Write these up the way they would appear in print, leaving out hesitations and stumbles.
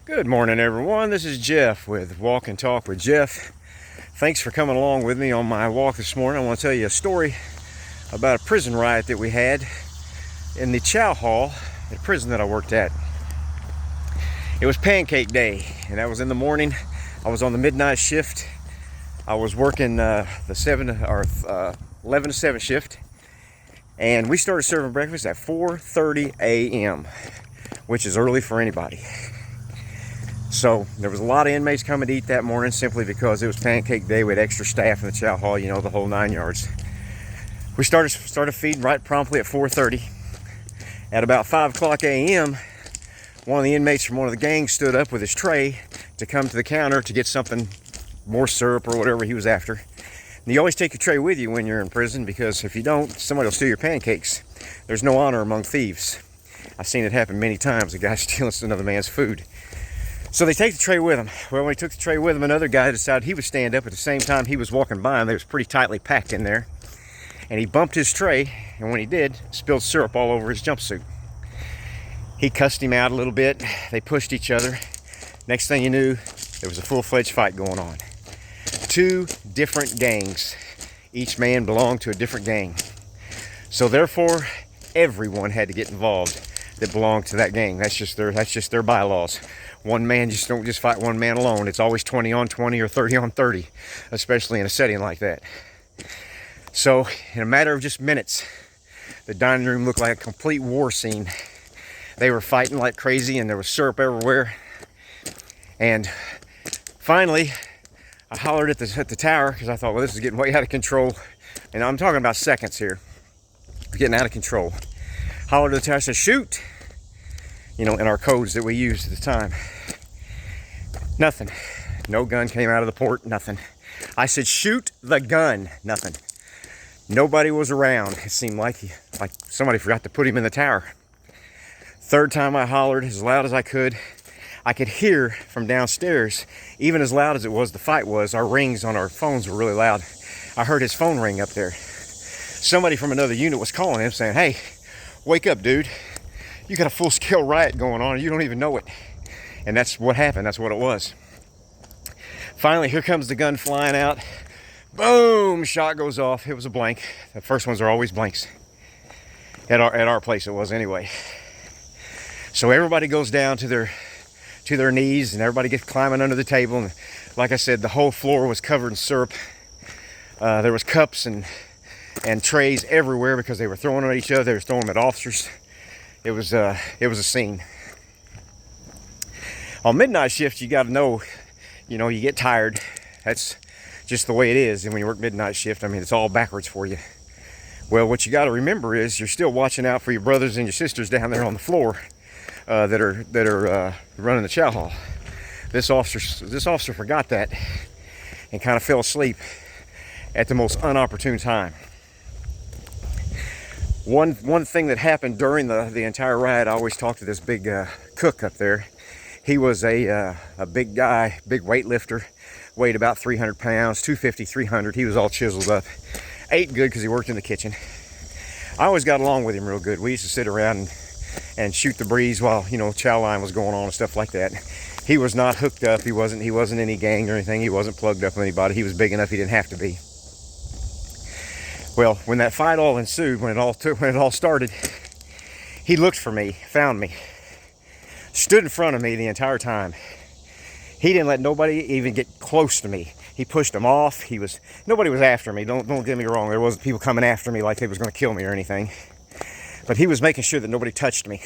Good morning, everyone. This is Jeff with Walk and Talk with Jeff. Thanks for coming along with me on my walk this morning. I want to tell you a story about a prison riot that we had in the Chow Hall at a prison that I worked at. It was pancake day, and that was in the morning. I was on the midnight shift. I was working the 11 to 7 shift, and we started serving breakfast at 4:30 a.m., which is early for anybody. So there was a lot of inmates coming to eat that morning simply because it was pancake day. We had extra staff in the chow hall, you know, the whole 9 yards. We started feeding right promptly at 4:30. At about 5 o'clock a.m., one of the inmates from one of the gangs stood up with his tray to come to the counter to get something, more syrup or whatever he was after. And you always take your tray with you when you're in prison, because if you don't, somebody will steal your pancakes. There's no honor among thieves. I've seen it happen many times, a guy stealing another man's food. So they take the tray with him. Well, when he took the tray with him, another guy decided he would stand up at the same time he was walking by, and they was pretty tightly packed in there. And he bumped his tray, and when he did, spilled syrup all over his jumpsuit. He cussed him out a little bit. They pushed each other. Next thing you knew, there was a full-fledged fight going on. 2 different gangs. Each man belonged to a different gang. So therefore, everyone had to get involved that belonged to that gang. That's just their bylaws. One man don't just fight one man alone. It's always 20 on 20 or 30 on 30, especially in a setting like that. So in a matter of just minutes, the dining room looked like a complete war scene. They were fighting like crazy, and there was syrup everywhere. And finally, I hollered at the tower, because I thought, well, this is getting way out of control. And I'm talking about seconds here. Getting out of control. Hollered at the tower, said, "Shoot!" You know, in our codes that we used at the time. Nothing. No gun came out of the port, nothing. I said, "Shoot the gun," nothing. Nobody was around. It seemed like somebody forgot to put him in the tower. Third time I hollered as loud as I could. I could hear from downstairs, even as loud as the fight was, our rings on our phones were really loud. I heard his phone ring up there. Somebody from another unit was calling him saying, "Hey, wake up, dude. You got a full-scale riot going on, and you don't even know it." And that's what happened. That's what it was. Finally, here comes the gun flying out. Boom! Shot goes off. It was a blank. The first ones are always blanks. At our place, it was anyway. So everybody goes down to their knees, and everybody gets climbing under the table. And like I said, the whole floor was covered in syrup. There was cups and trays everywhere because they were throwing them at each other. They were throwing them at officers. It was a scene. On midnight shift, you got to know, you get tired. That's just the way it is. And when you work midnight shift, I mean, it's all backwards for you. Well, what you got to remember is you're still watching out for your brothers and your sisters down there on the floor that are running the chow hall. This officer forgot that and kind of fell asleep at the most inopportune time. One thing that happened during the entire riot, I always talk to this big cook up there. He was a big guy, big weightlifter, weighed about 300 pounds, 250, 300. He was all chiseled up. Ate good because he worked in the kitchen. I always got along with him real good. We used to sit around and shoot the breeze while, chow line was going on and stuff like that. He was not hooked up. He wasn't any gang or anything. He wasn't plugged up with anybody. He was big enough he didn't have to be. Well, when that fight all ensued, when it all started, he looked for me, found me, stood in front of me the entire time. He didn't let nobody even get close to me. He pushed them off. Nobody was after me. Don't get me wrong. There wasn't people coming after me like they was going to kill me or anything. But he was making sure that nobody touched me.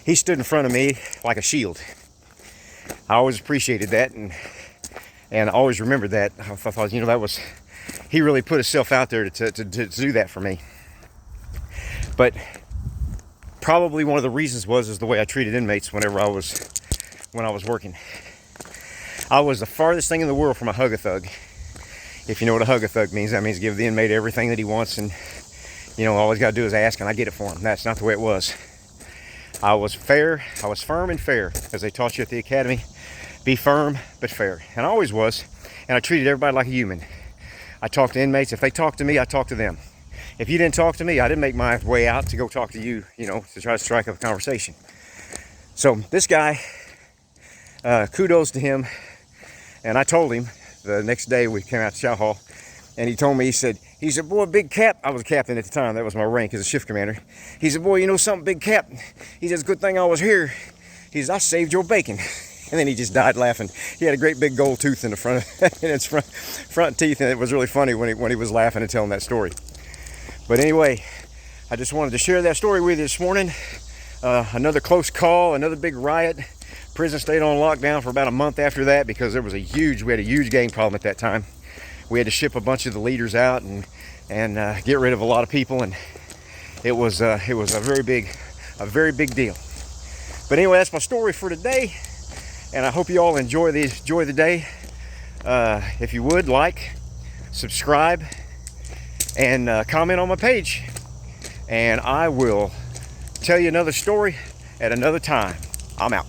He stood in front of me like a shield. I always appreciated that, and I always remembered that. I thought, he really put himself out there to do that for me. But probably one of the reasons is the way I treated inmates when I was working. I was the farthest thing in the world from a hug-a-thug. If you know what a hug-a-thug means, that means give the inmate everything that he wants, and all he's got to do is ask, and I get it for him. That's not the way it was. I was fair. I was firm and fair, as they taught you at the academy. Be firm but fair, and I always was. And I treated everybody like a human. I talked to inmates. If they talked to me, I talked to them. If you didn't talk to me, I didn't make my way out to go talk to you, to try to strike up a conversation. So this guy kudos to him. And I told him the next day we came out to Chow Hall, and he told me, he said, boy, Big Cap, I was a captain at the time, that was my rank as a shift commander. He said, boy, you know something, Big Cap? He says, good thing I was here. He says, I saved your bacon. And then he just died laughing. He had a great big gold tooth in the front, in its front teeth, and it was really funny when he was laughing and telling that story. But anyway, I just wanted to share that story with you this morning. Another close call, another big riot. Prison stayed on lockdown for about a month after that because we had a huge gang problem at that time. We had to ship a bunch of the leaders out and get rid of a lot of people, and it was a very big deal. But anyway, that's my story for today. And I hope you all enjoy the day. If you would, like, subscribe, and comment on my page. And I will tell you another story at another time. I'm out.